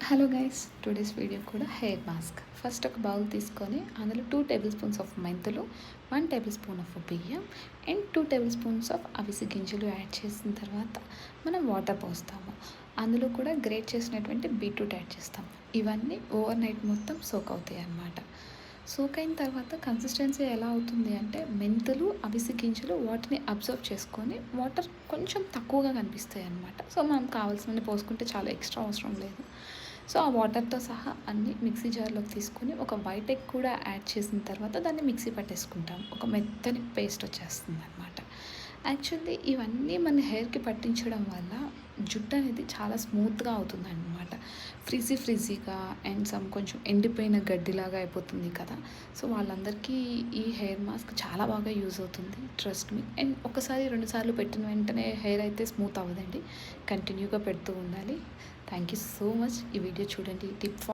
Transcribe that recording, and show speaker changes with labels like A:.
A: Hello guys, today's video కూడా hair mask. First ఒక bowl తీసుకొని అందులో 2 టేబుల్ స్పూన్స్ ఆఫ్ మెంతులు, 1 టేబుల్ స్పూన్ ఆఫ్ బియ్యం అండ్ 2 టేబుల్ స్పూన్స్ ఆఫ్ అవిసె గింజలు యాడ్ చేసిన తర్వాత మనం వాటర్ పోస్తాము. అందులో కూడా గ్రేట్ చేసినటువంటి బీట్రూట్ యాడ్ చేస్తాము. ఇవన్నీ ఓవర్ నైట్ మొత్తం సోక్ అవుతాయి అన్నమాట. సోక్ అయిన తర్వాత కన్సిస్టెన్సీ ఎలా అవుతుంది అంటే మెంతులు, అవిసె గింజలు వాటిని అబ్జర్వ్ చేసుకొని వాటర్ కొంచెం తక్కువగా కనిపిస్తాయి అన్నమాట. సో మనం కావాల్సినవి పోసుకుంటే చాలా ఎక్స్ట్రా అవసరం లేదు. సో ఆ వాటర్తో సహా అన్నీ మిక్సీ జార్లోకి తీసుకొని ఒక వైట్ ఎగ్ కూడా యాడ్ చేసిన తర్వాత దాన్ని మిక్సీ పట్టేసుకుంటాం. ఒక మెత్తని పేస్ట్ వచ్చేస్తుంది అనమాట. యాక్చువల్లీ ఇవన్నీ మన హెయిర్కి పట్టించడం వల్ల జుట్టు అనేది చాలా స్మూత్గా అవుతుంది అనమాట. ఫ్రిజీగా అండ్ కొంచెం ఎండిపోయిన గడ్డిలాగా అయిపోతుంది కదా. సో వాళ్ళందరికీ ఈ హెయిర్ మాస్క్ చాలా బాగా యూజ్ అవుతుంది, ట్రస్ట్ మీ. అండ్ ఒకసారి 2 సార్లు పెట్టిన వెంటనే హెయిర్ అయితే స్మూత్ అవ్వదండి, కంటిన్యూగా పెడుతూ ఉండాలి. Thank you so much. ఈ వీడియో చూడండి, టిప్